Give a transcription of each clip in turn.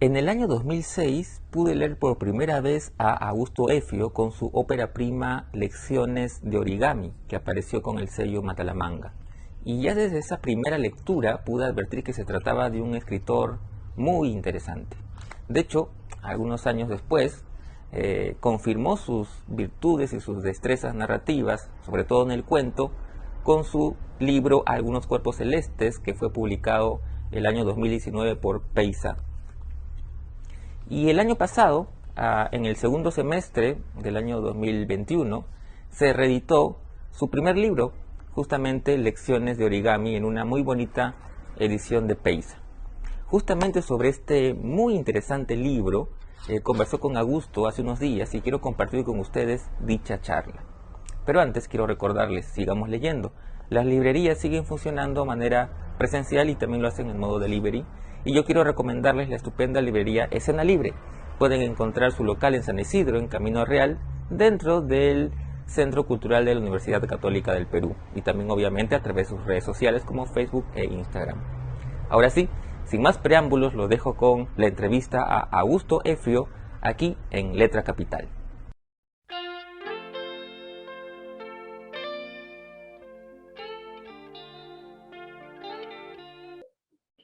En el año 2006 pude leer por primera vez a Augusto Efio con su ópera prima Lecciones de Origami, que apareció con el sello Matalamanga. Y ya desde esa primera lectura pude advertir que se trataba de un escritor muy interesante. De hecho, algunos años después, confirmó sus virtudes y sus destrezas narrativas, sobre todo en el cuento, con su libro Algunos cuerpos celestes, que fue publicado el año 2019 por Peisa. Y el año pasado, en el segundo semestre del año 2021, se reeditó su primer libro, justamente Lecciones de Origami, en una muy bonita edición de Peisa. Justamente sobre este muy interesante libro, conversó con Augusto hace unos días y quiero compartir con ustedes dicha charla. Pero antes quiero recordarles, sigamos leyendo. Las librerías siguen funcionando de manera presencial y también lo hacen en modo delivery. Y yo quiero recomendarles la estupenda librería Escena Libre. Pueden encontrar su local en San Isidro, en Camino Real, dentro del Centro Cultural de la Universidad Católica del Perú. Y también obviamente a través de sus redes sociales como Facebook e Instagram. Ahora sí, sin más preámbulos, lo dejo con la entrevista a Augusto Efio, aquí en Letra Capital.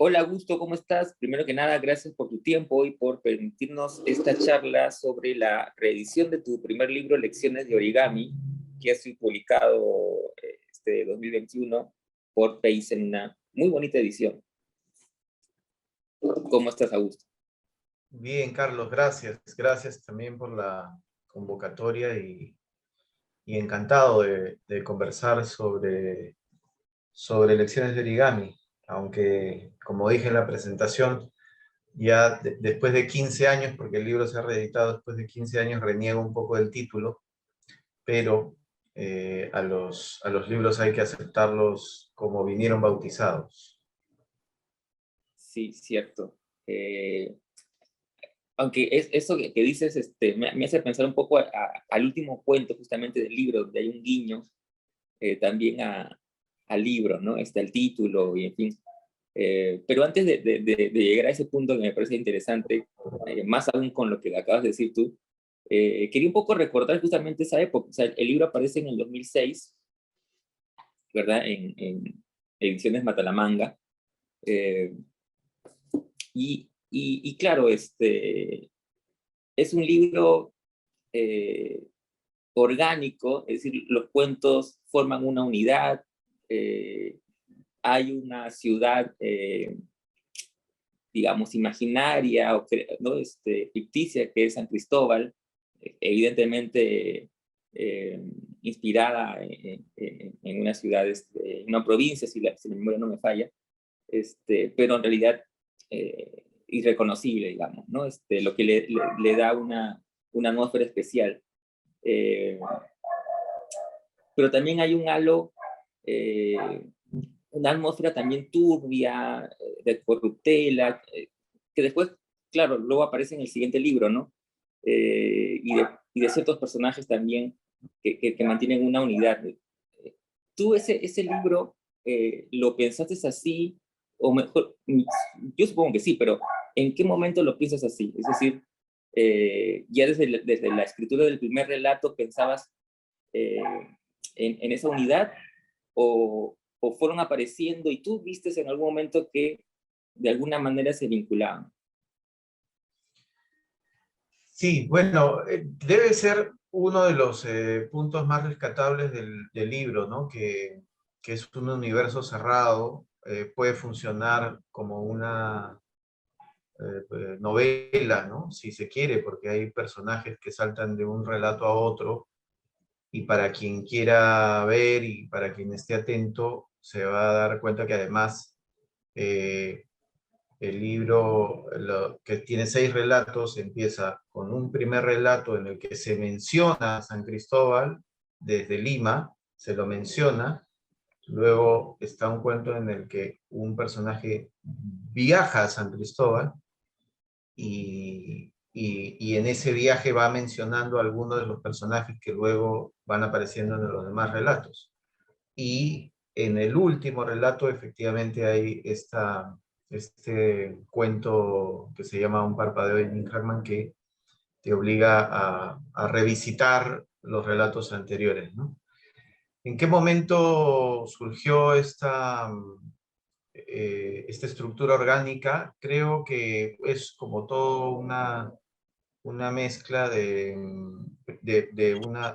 Hola Augusto, ¿cómo estás? Primero que nada, gracias por tu tiempo y por permitirnos esta charla sobre la reedición de tu primer libro, Lecciones de Origami, que ha sido publicado este 2021 por Pace en una muy bonita edición. ¿Cómo estás, Augusto? Bien, Carlos, gracias. Gracias también por la convocatoria y encantado de conversar sobre lecciones de origami, aunque, como dije en la presentación, ya después de 15 años, porque el libro se ha reeditado después de 15 años, reniego un poco del título, pero a los libros hay que aceptarlos como vinieron bautizados. Sí, cierto. Aunque es, eso que dices me hace pensar un poco al último cuento justamente del libro, donde hay un guiño también al libro, ¿no? Al título y en fin. Pero antes de llegar a ese punto que me parece interesante, más aún con lo que acabas de decir tú, quería un poco recordar justamente esa época. O sea, el libro aparece en el 2006, ¿verdad? En Ediciones Matalamanga. Eh, y claro, es un libro eh, orgánico, es decir, los cuentos forman una unidad, eh, hay una ciudad, digamos, imaginaria o ¿no? Ficticia, que es San Cristóbal, evidentemente eh, inspirada en una ciudad, en una provincia, si la memoria no me falla, pero en realidad irreconocible, digamos, ¿no? Lo que le da una atmósfera especial. Eh, pero también hay un halo, eh, una atmósfera también turbia, de corruptela, que después, claro, luego aparece en el siguiente libro, ¿no? Y de ciertos personajes también que mantienen una unidad. ¿Tú ese libro lo pensaste así? O mejor, yo supongo que sí, pero ¿en qué momento lo piensas así? Es decir, ya desde la escritura del primer relato pensabas eh, en esa unidad o fueron apareciendo y tú viste en algún momento que de alguna manera se vinculaban. Sí, bueno, debe ser uno de los puntos más rescatables del libro, ¿no? Que es un universo cerrado, puede funcionar como una novela, ¿no? Si se quiere, porque hay personajes que saltan de un relato a otro y para quien quiera ver y para quien esté atento, se va a dar cuenta que además eh, el libro, que tiene 6 relatos, empieza con un primer relato en el que se menciona a San Cristóbal desde Lima, se lo menciona. Luego está un cuento en el que un personaje viaja a San Cristóbal y en ese viaje va mencionando a algunos de los personajes que luego van apareciendo en los demás relatos. Y en el último relato efectivamente hay este cuento que se llama Un parpadeo de Jim Hackman, que te obliga a revisitar los relatos anteriores, ¿no? ¿En qué momento surgió esta estructura orgánica? Creo que es como todo una mezcla de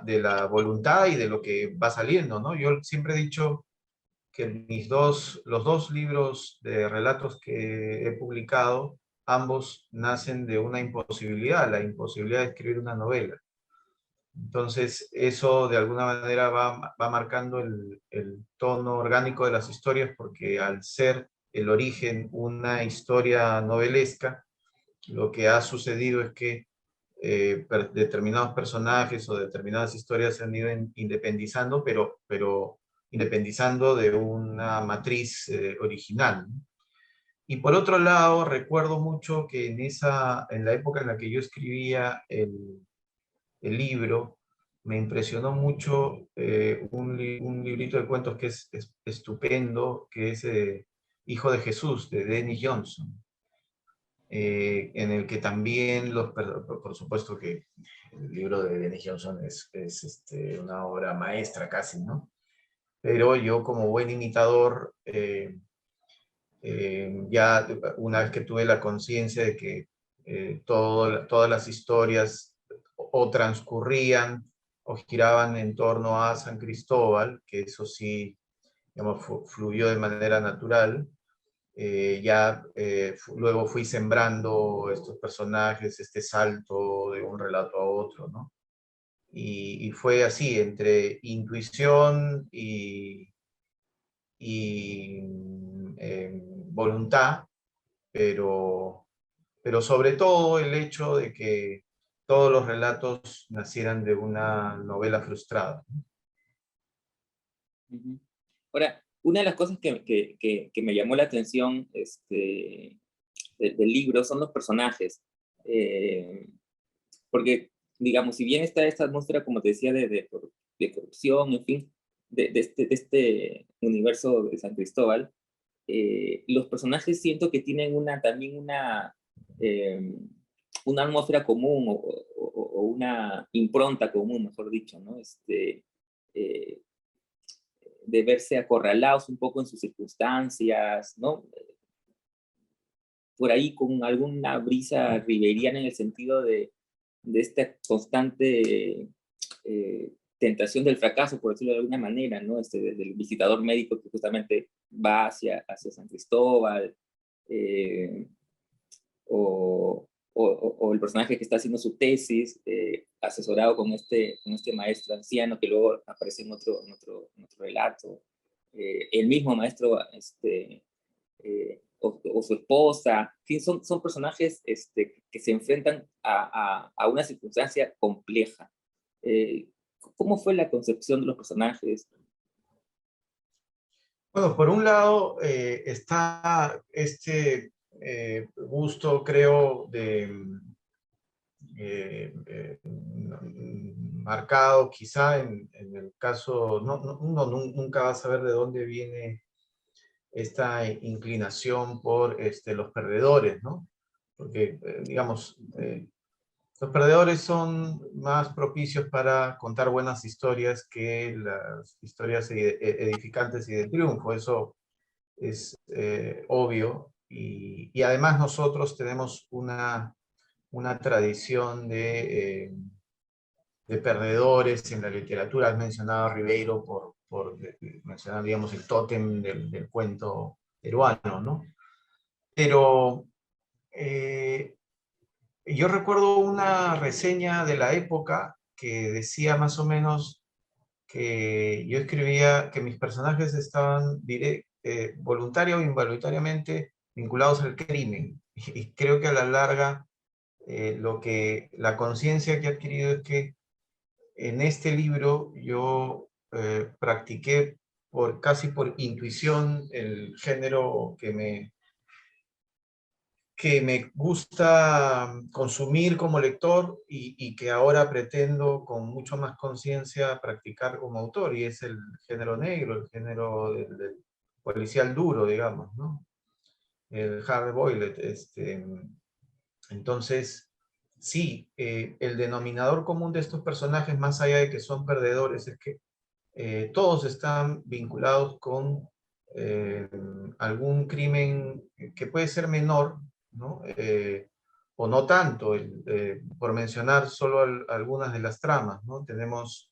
la voluntad y de lo que va saliendo, ¿no? Yo siempre he dicho que los dos libros de relatos que he publicado, ambos nacen de una imposibilidad, la imposibilidad de escribir una novela. Entonces, eso de alguna manera va marcando el tono orgánico de las historias, porque al ser el origen una historia novelesca, lo que ha sucedido es que determinados personajes o determinadas historias se han ido independizando, pero independizando de una matriz original, ¿no? Y por otro lado, recuerdo mucho que en la época en la que yo escribía el libro, me impresionó mucho un librito de cuentos que es estupendo, que es Hijo de Jesús, de Dennis Johnson, en el que también, por supuesto que el libro de Dennis Johnson es una obra maestra casi, ¿no? Pero yo como buen imitador, ya una vez que tuve la conciencia de que todas las historias o transcurrían o giraban en torno a San Cristóbal, que eso sí, digamos, fluyó de manera natural, luego fui sembrando estos personajes, este salto de un relato a otro, ¿no? Y fue así, entre intuición y voluntad, pero, pero sobre todo el hecho de que todos los relatos nacieran de una novela frustrada. Ujú. Ahora, una de las cosas que me llamó la atención del libro son los personajes. Eh, Porque, digamos, si bien está esta atmósfera, como te decía, de corrupción, en fin, de este universo de San Cristóbal, los personajes siento que tienen también eh, una atmósfera común o una impronta común, mejor dicho, ¿no? Eh, de verse acorralados un poco en sus circunstancias, ¿no? Por ahí con alguna brisa riveriana en el sentido de esta constante tentación del fracaso, por decirlo de alguna manera, ¿no? Del visitador médico que justamente va hacia San Cristóbal, eh, o el personaje que está haciendo su tesis, asesorado con este maestro anciano que luego aparece en otro relato. El mismo maestro, o su esposa, en fin, son personajes que se enfrentan a una circunstancia compleja. Eh, ¿Cómo fue la concepción de los personajes? Bueno, por un lado está este gusto, creo, marcado quizá en el caso, uno nunca va a saber de dónde viene esta inclinación por los perdedores, ¿no? Porque, digamos, los perdedores son más propicios para contar buenas historias que las historias edificantes y de triunfo. Eso es obvio. Y además nosotros tenemos una tradición de perdedores en la literatura. Has mencionado a Ribeiro por mencionar, digamos, el tótem del cuento peruano, ¿no? Pero eh, yo recuerdo una reseña de la época que decía más o menos que yo escribía que mis personajes estaban voluntaria o involuntariamente vinculados al crimen. Y creo que a la larga la conciencia que he adquirido es que en este libro yo practiqué casi por intuición el género que me gusta consumir como lector y que ahora pretendo con mucho más conciencia practicar como autor, y es el género negro, el género del policial duro, digamos, ¿no? el hard boiled. Entonces, sí, el denominador común de estos personajes, más allá de que son perdedores, es que todos están vinculados con eh, algún crimen que puede ser menor, ¿no? O no tanto, por mencionar solo algunas de las tramas, ¿no? Tenemos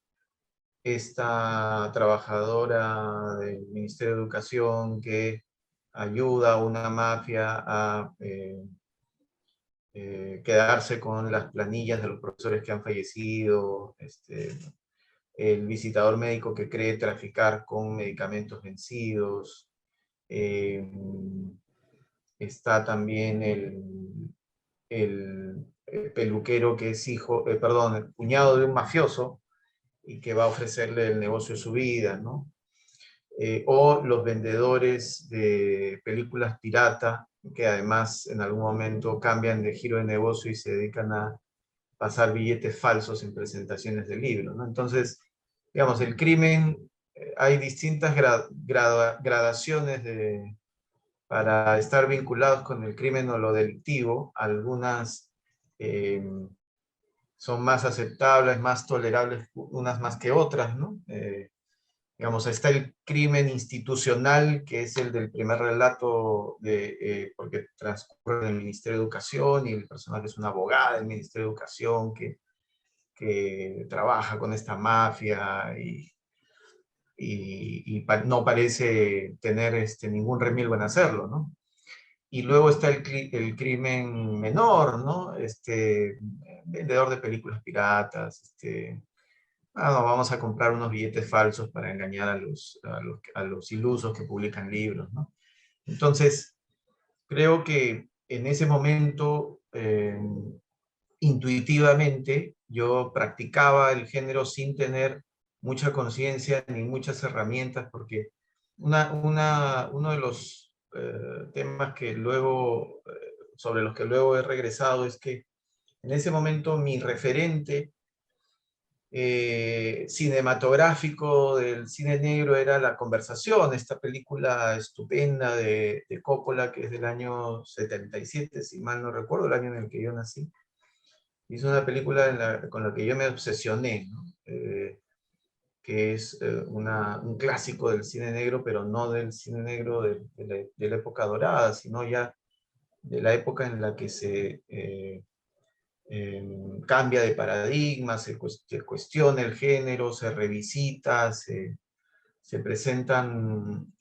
esta trabajadora del Ministerio de Educación que ayuda a una mafia a quedarse con las planillas de los profesores que han fallecido, el visitador médico que cree traficar con medicamentos vencidos, eh, está también el peluquero que es hijo, perdón, el cuñado de un mafioso y que va a ofrecerle el negocio de su vida, ¿no? O los vendedores de películas pirata, que además en algún momento cambian de giro de negocio y se dedican a pasar billetes falsos en presentaciones de libros, ¿no? Entonces, digamos, el crimen, hay distintas gradaciones para estar vinculados con el crimen o lo delictivo. Algunas eh, son más aceptables, más tolerables, unas más que otras, ¿no? Digamos, está el crimen institucional, que es el del primer relato, porque transcurre en el Ministerio de Educación y el personaje es una abogada del Ministerio de Educación que trabaja con esta mafia y no parece tener ningún remilgo en hacerlo, ¿no? Y luego está el crimen menor, ¿no? Vendedor de películas piratas, no, vamos a comprar unos billetes falsos para engañar a los ilusos que publican libros, ¿no? Entonces, creo que en ese momento, intuitivamente, yo practicaba el género sin tener mucha conciencia ni muchas herramientas, porque uno de los temas que luego, sobre los que luego he regresado es que en ese momento mi referente cinematográfico del cine negro era La Conversación, esta película estupenda de Coppola, que es del año 77, si mal no recuerdo, el año en el que yo nací. Hizo una película con la que yo me obsesioné, ¿no? Que es un clásico del cine negro, pero no del cine negro de la época dorada, sino ya de la época en la que se cambia de paradigma, se cuestiona el género, se revisita, se presentan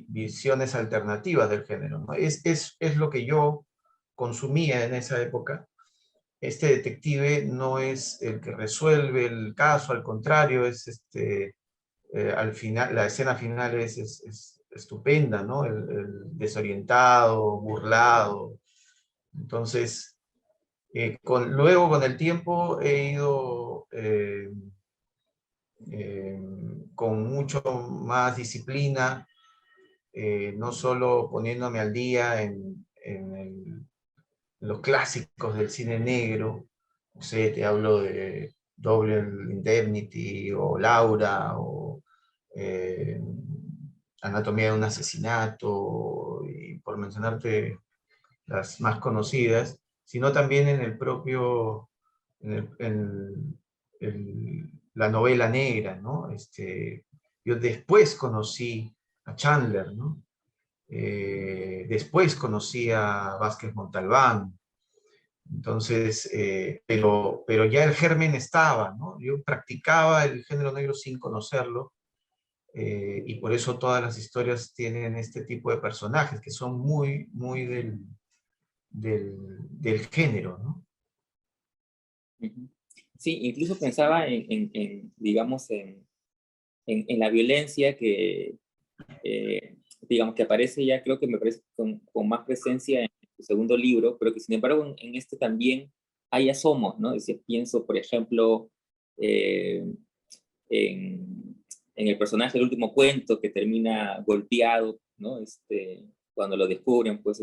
visiones alternativas del género, ¿no? Es lo que yo consumía en esa época. Este detective no es el que resuelve el caso, al contrario, al final, la escena final es estupenda, ¿no? El desorientado, burlado. Entonces, luego con el tiempo he ido eh, con mucho más disciplina, no solo poniéndome al día en los clásicos del cine negro, no sé, te hablo de Double Indemnity o Laura o eh, Anatomía de un asesinato, y por mencionarte las más conocidas, sino también en el propio, la novela negra, ¿no? Yo después conocí a Chandler, ¿no? Después conocí a Vázquez Montalbán. Entonces, pero ya el germen estaba, ¿no? Yo practicaba el género negro sin conocerlo, y por eso todas las historias tienen este tipo de personajes que son muy, muy del género, ¿no? Ujú. Sí, incluso pensaba digamos, en la violencia que, digamos, que aparece ya, creo que me parece con más presencia en tu segundo libro, pero que sin embargo en este también hay asomos, ¿no? Es decir, pienso, por ejemplo, eh, en el personaje del último cuento que termina golpeado, ¿no? Cuando lo descubren, pues,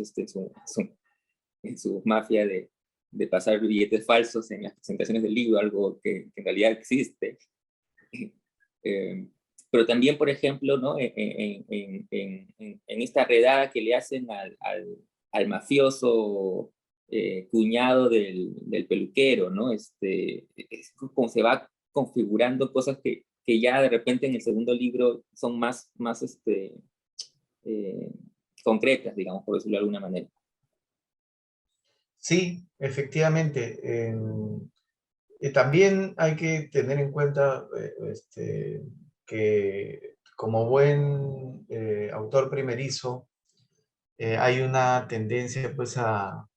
en su mafia de pasar billetes falsos en las presentaciones del libro, algo que en realidad existe. Eh, pero también, por ejemplo, ¿no? En esta redada que le hacen al mafioso cuñado del peluquero, ¿no? Es como se va configurando cosas que ya de repente en el segundo libro son más eh, concretas, digamos, por decirlo de alguna manera. Sí, efectivamente. También hay que tener en cuenta que como buen autor primerizo, hay una tendencia pues a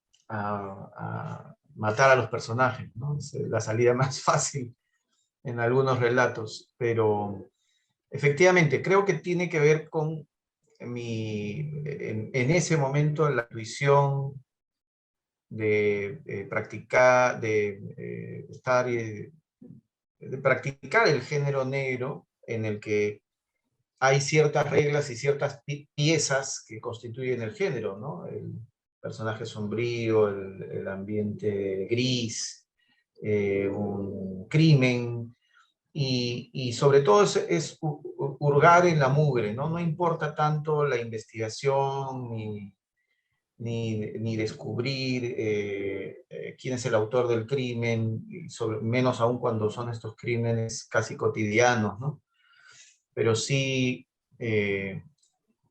matar a los personajes, ¿no? Es la salida más fácil en algunos relatos, pero efectivamente creo que tiene que ver con en ese momento la visión de practicar, estar de practicar el género negro en el que hay ciertas reglas y ciertas piezas que constituyen el género, ¿no? El personaje sombrío, el ambiente gris, un crimen, y sobre todo es hurgar en la mugre, ¿no? No importa tanto la investigación ni descubrir quién es el autor del crimen, y menos aún cuando son estos crímenes casi cotidianos, ¿no? Pero sí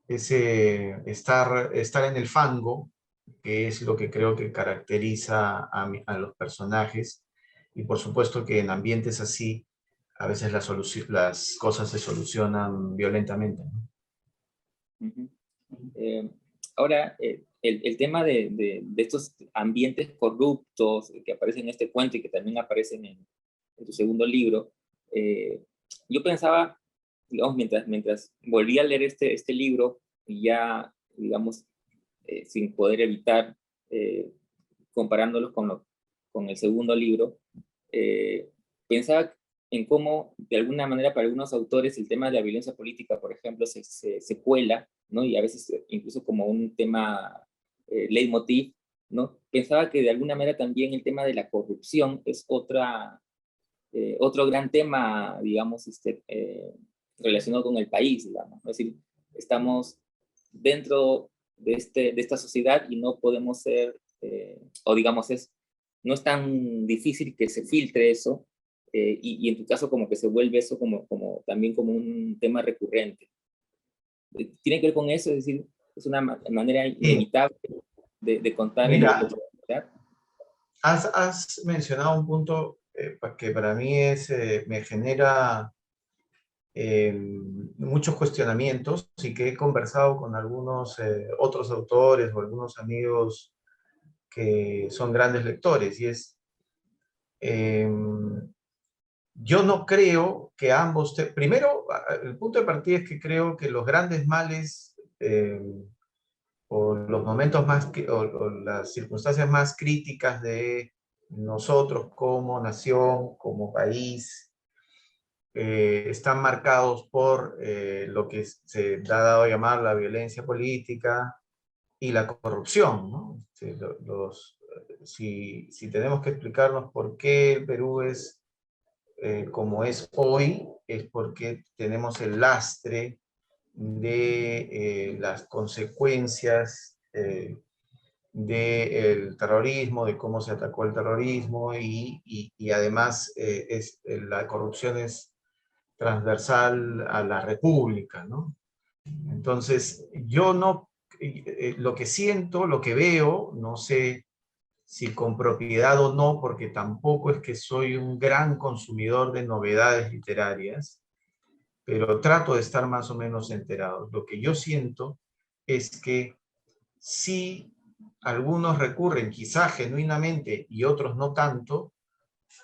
ese estar en el fango, que es lo que creo que caracteriza a los personajes, y por supuesto que en ambientes así, a veces las cosas se solucionan violentamente, ¿no? Uh -huh. Ahora, el tema de estos ambientes corruptos que aparecen en este cuento y que también aparecen en tu segundo libro, yo pensaba, digamos, mientras volví a leer este libro, y ya, digamos, sin poder evitar comparándolos con el segundo libro, pensaba en cómo, de alguna manera, para algunos autores, el tema de la violencia política, por ejemplo, se cuela, ¿no? Y a veces incluso como un tema leitmotiv, ¿no? Pensaba que de alguna manera también el tema de la corrupción es otro gran tema, digamos, relacionado con el país, digamos. Es decir, estamos dentro de esta sociedad y no podemos ser, o digamos, no es tan difícil que se filtre eso, y en tu caso como que se vuelve eso también como un tema recurrente. Tiene que ver con eso, es decir, es una manera inevitable de contar el Mira, hecho de la sociedad. has mencionado un punto que para mí me genera muchos cuestionamientos y que he conversado con algunos otros autores o algunos amigos que son grandes lectores, y yo no creo que ambos, primero, el punto de partida es que creo que los grandes males o los momentos o las circunstancias más críticas de nosotros como nación, como país, están marcados por lo que se ha dado a llamar la violencia política y la corrupción, ¿no? Si tenemos que explicarnos por qué el Perú es como es hoy, es porque tenemos el lastre de las consecuencias del terrorismo, de cómo se atacó el terrorismo, y además la corrupción es transversal a la República, ¿no? Entonces, yo no, lo que siento, lo que veo, no sé si con propiedad o no, porque tampoco es que soy un gran consumidor de novedades literarias, pero trato de estar más o menos enterado. Lo que yo siento es que sí, algunos recurren quizá genuinamente y otros no tanto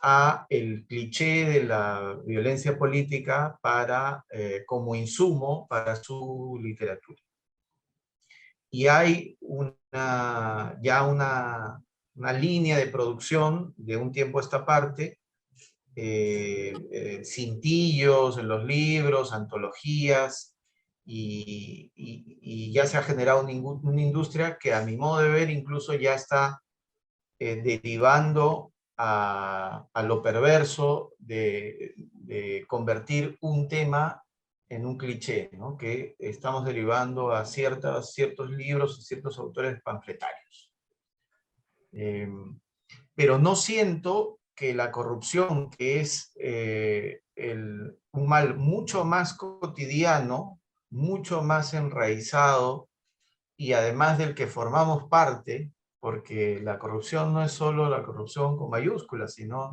a el cliché de la violencia política como insumo para su literatura. Y hay una línea de producción de un tiempo a esta parte, cintillos en los libros, antologías, y ya se ha generado una industria que a mi modo de ver incluso ya está derivando a lo perverso de convertir un tema en un cliché, ¿no? Que estamos derivando a ciertos libros y ciertos autores panfletarios. Eh, pero no siento que la corrupción, que es un mal mucho más cotidiano, mucho más enraizado, y además del que formamos parte, porque la corrupción no es solo la corrupción con mayúsculas, sino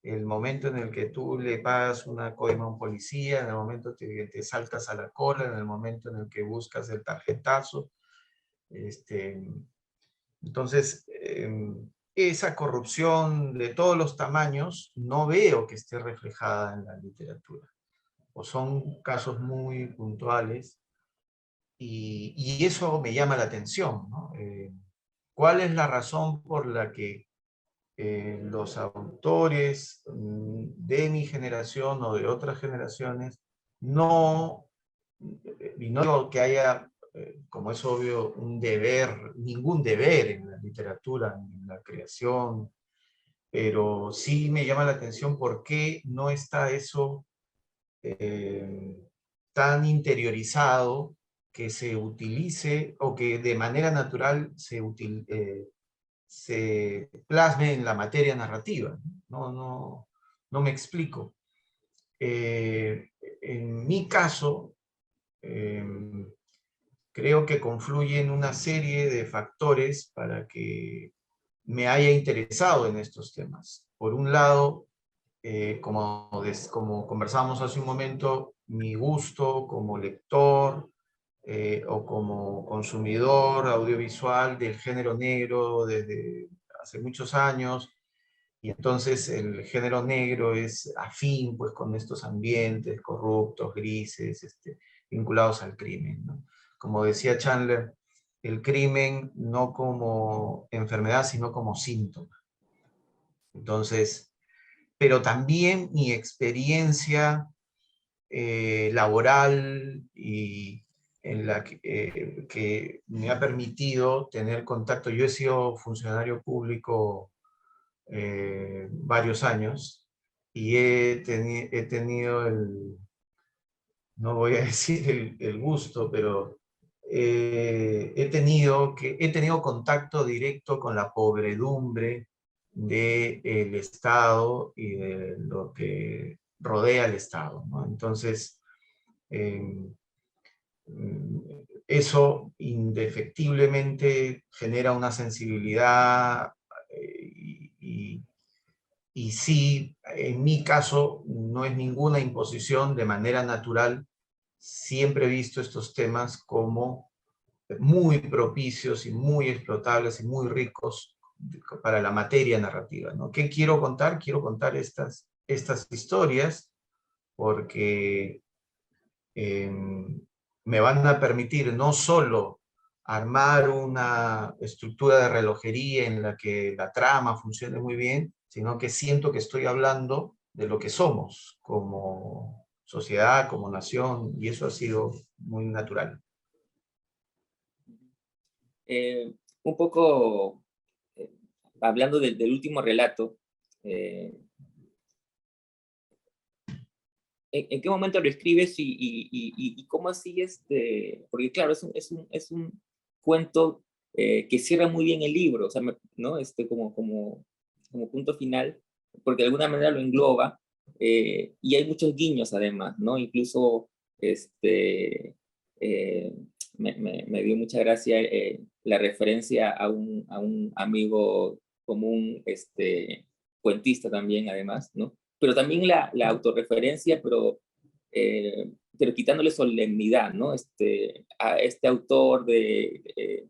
el momento en el que tú le pagas una coima a un policía, en el momento que te saltas a la cola, en el momento en el que buscas el tarjetazo. Entonces, esa corrupción de todos los tamaños no veo que esté reflejada en la literatura. O son casos muy puntuales y eso me llama la atención, ¿no? ¿Cuál es la razón por la que los autores de mi generación o de otras generaciones no, y no digo que haya, como es obvio, un deber, ningún deber en la literatura, en la creación, pero sí me llama la atención por qué no está eso eh, tan interiorizado que se utilice o que de manera natural se plasme en la materia narrativa. No me explico. En mi caso, eh, creo que confluyen una serie de factores para que me haya interesado en estos temas. Por un lado, como conversamos hace un momento, mi gusto como lector o como consumidor audiovisual del género negro desde hace muchos años, y entonces el género negro es afín pues, con estos ambientes corruptos, grises, vinculados al crimen, ¿no? Como decía Chandler, el crimen no como enfermedad, sino como síntoma. Entonces, pero también mi experiencia laboral y en la que me ha permitido tener contacto. Yo he sido funcionario público varios años y he tenido no voy a decir el gusto, pero he tenido contacto directo con la podredumbre del Estado y de lo que rodea al Estado, ¿no? Entonces, eh, eso indefectiblemente genera una sensibilidad y sí, en mi caso, no es ninguna imposición de manera natural. Siempre he visto estos temas como muy propicios y muy explotables y muy ricos para la materia narrativa, ¿no? ¿Qué quiero contar? Quiero contar estas historias porque eh, me van a permitir no solo armar una estructura de relojería en la que la trama funcione muy bien, sino que siento que estoy hablando de lo que somos como sociedad, como nación, y eso ha sido muy natural. Un poco hablando del último relato, eh, ¿en qué momento lo escribes y cómo así porque claro, es un cuento que cierra muy bien el libro, o sea, ¿no? Como punto final, porque de alguna manera lo engloba, y hay muchos guiños además, ¿no? Incluso eh, me dio mucha gracia la referencia a un amigo común, cuentista también además, ¿no? Pero también la autorreferencia, pero quitándole solemnidad, ¿no? A este autor de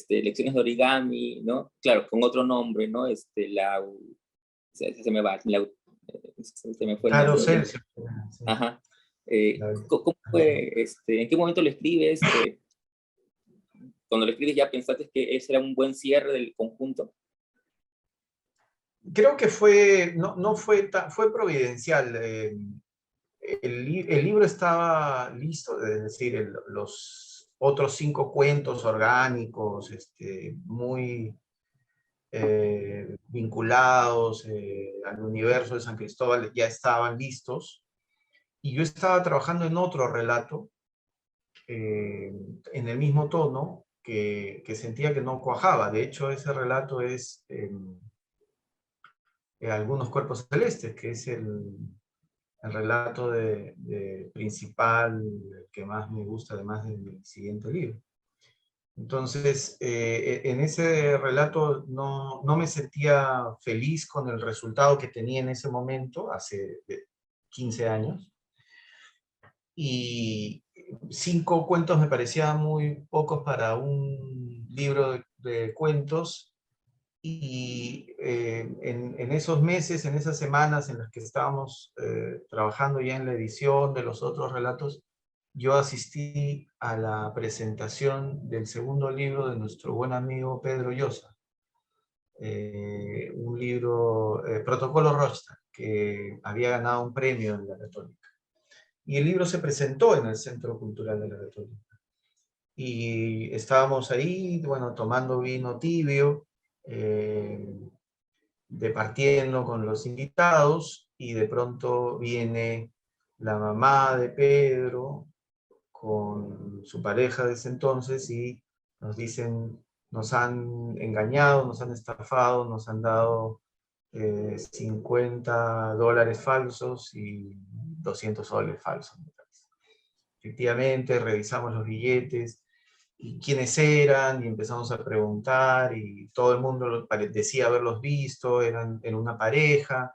Lecciones de Origami, ¿no? Claro, con otro nombre, ¿no? Se me va, se me fue el Claro, nombre ahorita. Celso. Sí, Ajá. claro. ¿Cómo fue, en qué momento lo escribes? Cuando lo escribes ya pensaste que ese era un buen cierre del conjunto. Creo que no fue providencial. El libro estaba listo, es decir, los otros 5 cuentos orgánicos, muy vinculados al universo de San Cristóbal, ya estaban listos. y yo estaba trabajando en otro relato, en el mismo tono, que sentía que no cuajaba. De hecho, ese relato es Algunos cuerpos celestes, que es el relato principal que más me gusta, además de mi siguiente libro. Entonces, en ese relato no me sentía feliz con el resultado que tenía en ese momento, hace 15 años, y 5 cuentos me parecían muy pocos para un libro de cuentos, y en esos meses, en esas semanas en las que estábamos trabajando ya en la edición de los otros relatos, yo asistí a la presentación del segundo libro de nuestro buen amigo Pedro Llosa, un libro, Protocolo Rothschild, que había ganado un premio en la Católica. Y el libro se presentó en el Centro Cultural de la Católica. Y estábamos ahí, bueno, tomando vino tibio, departiendo con los invitados, y de pronto viene la mamá de Pedro con su pareja de ese entonces y nos dicen, nos han engañado, nos han estafado, nos han dado $50 falsos y 200 soles falsos. Efectivamente, revisamos los billetes y quiénes eran, y empezamos a preguntar, y todo el mundo decía haberlos visto, eran en una pareja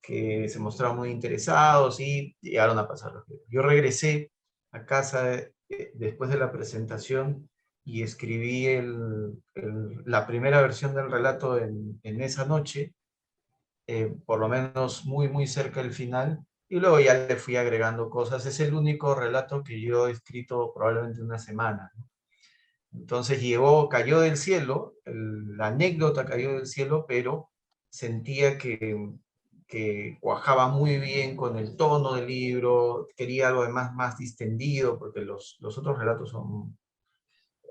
que se mostraban muy interesados y llegaron a pasar los videos. Yo regresé a casa después de la presentación y escribí la primera versión del relato en esa noche, por lo menos muy, muy cerca del final, y luego ya le fui agregando cosas. Es el único relato que yo he escrito probablemente una semana, ¿no? Entonces cayó del cielo, la anécdota cayó del cielo, pero sentía que cuajaba muy bien con el tono del libro, quería algo además más distendido, porque los otros relatos son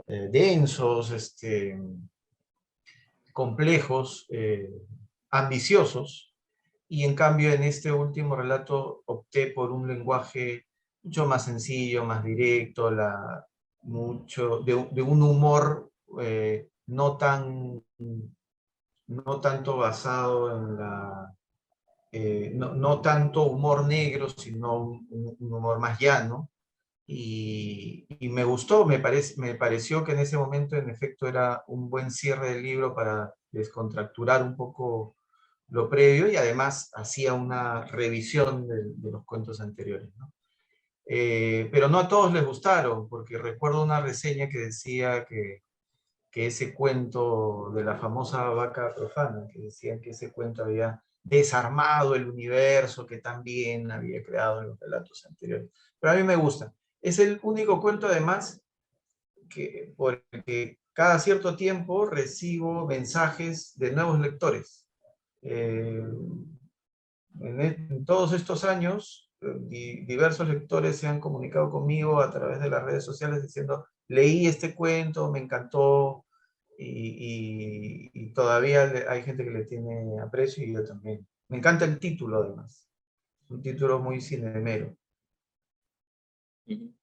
densos, complejos, ambiciosos, y en cambio en este último relato opté por un lenguaje mucho más sencillo, más directo, de un humor no tanto basado en no tanto humor negro, sino un humor más llano. Y me gustó, me pareció que en ese momento en efecto era un buen cierre del libro para descontracturar un poco lo previo, y además hacía una revisión de los cuentos anteriores, ¿no? Pero no a todos les gustaron, porque recuerdo una reseña que decía que ese cuento de la famosa vaca profana, que decían que ese cuento había desarmado el universo que también había creado en los relatos anteriores. Pero a mí me gusta. Es el único cuento, además, porque cada cierto tiempo recibo mensajes de nuevos lectores. En todos estos años, diversos lectores se han comunicado conmigo a través de las redes sociales diciendo, leí este cuento, me encantó, y todavía hay gente que le tiene aprecio, y yo también. Me encanta el título, además. Es un título muy cinemero.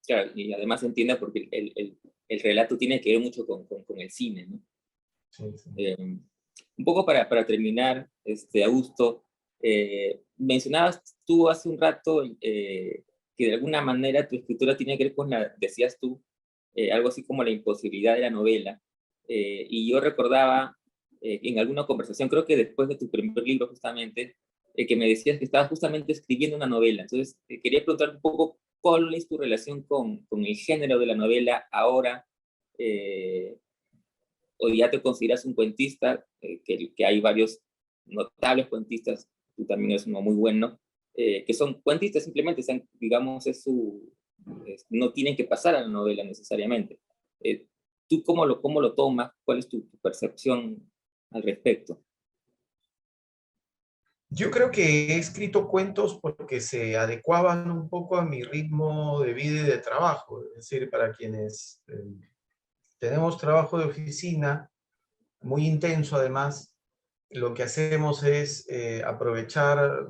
Claro, y además se entiende porque el relato tiene que ver mucho con el cine, ¿no? Sí, sí. Un poco para terminar, Augusto, mencionabas tú hace un rato que de alguna manera tu escritura tiene que ver con decías tú, algo así como la imposibilidad de la novela. Y yo recordaba en alguna conversación, creo que después de tu primer libro justamente, que me decías que estabas justamente escribiendo una novela. Entonces, quería preguntar un poco cuál es tu relación con el género de la novela ahora, o ya te consideras un cuentista, que hay varios notables cuentistas, tú también eres uno muy bueno, que son cuentistas simplemente, digamos, no tienen que pasar a la novela necesariamente. ¿Tú cómo lo tomas? ¿Cuál es tu percepción al respecto? Yo creo que he escrito cuentos porque se adecuaban un poco a mi ritmo de vida y de trabajo. Es decir, para quienes tenemos trabajo de oficina, muy intenso además, lo que hacemos es aprovechar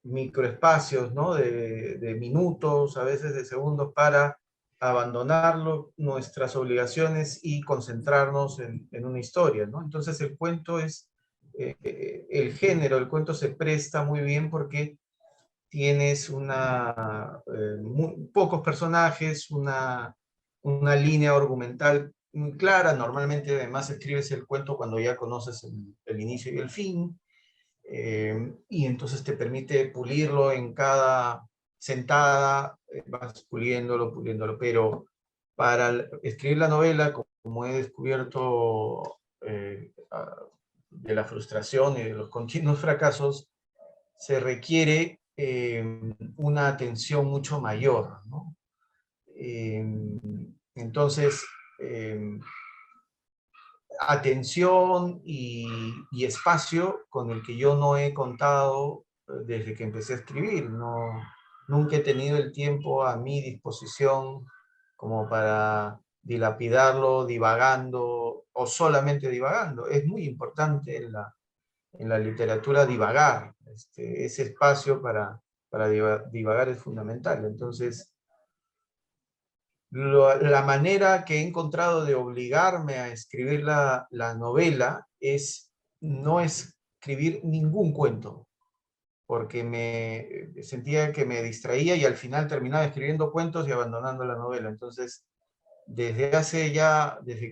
microespacios, ¿no? De minutos, a veces de segundos, para abandonarlo, nuestras obligaciones y concentrarnos en una historia, ¿no? Entonces el cuento es, el género, el cuento se presta muy bien porque tienes pocos personajes, una línea argumental muy clara. Normalmente además escribes el cuento cuando ya conoces el inicio y el fin, y entonces te permite pulirlo en cada sentada, vas puliéndolo, puliéndolo, pero para escribir la novela, como he descubierto de la frustración y de los continuos fracasos, se requiere una atención mucho mayor, ¿no? Eh, entonces, eh, atención y espacio con el que yo no he contado desde que empecé a escribir. No, nunca he tenido el tiempo a mi disposición como para dilapidarlo divagando o solamente divagando. Es muy importante en la literatura divagar. Ese espacio para divagar es fundamental. Entonces, la manera que he encontrado de obligarme a escribir la novela es no escribir ningún cuento, porque me sentía que me distraía y al final terminaba escribiendo cuentos y abandonando la novela. Entonces, desde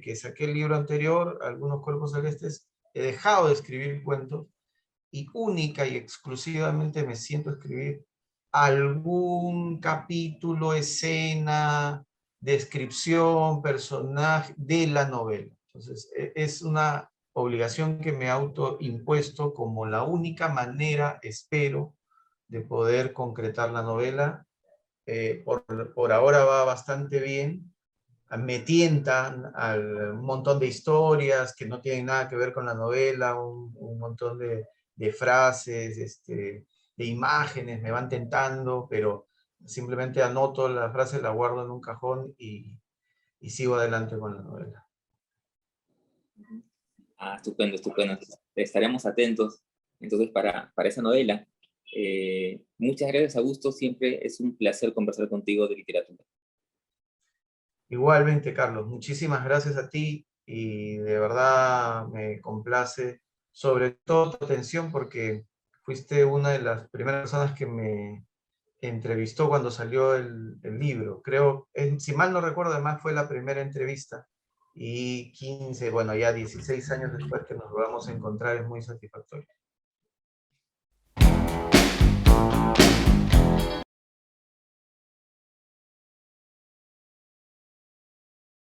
que saqué el libro anterior, Algunos Cuerpos Celestes, he dejado de escribir cuentos y única y exclusivamente me siento a escribir algún capítulo, escena, descripción, personaje de la novela. Entonces, es una obligación que me he autoimpuesto como la única manera, espero, de poder concretar la novela. Por ahora va bastante bien. Me tientan un montón de historias que no tienen nada que ver con la novela, un montón de frases, de imágenes, me van tentando, pero simplemente anoto la frase, la guardo en un cajón y sigo adelante con la novela. Ah, estupendo, estupendo. Estaremos atentos entonces para esa novela. Muchas gracias, Augusto. Siempre es un placer conversar contigo de literatura. Igualmente, Carlos, muchísimas gracias a ti y de verdad me complace sobre todo tu atención porque fuiste una de las primeras personas que me entrevistó cuando salió el libro. Creo, si mal no recuerdo, además fue la primera entrevista y 15, bueno, ya 16 años después que nos volvamos a encontrar es muy satisfactorio.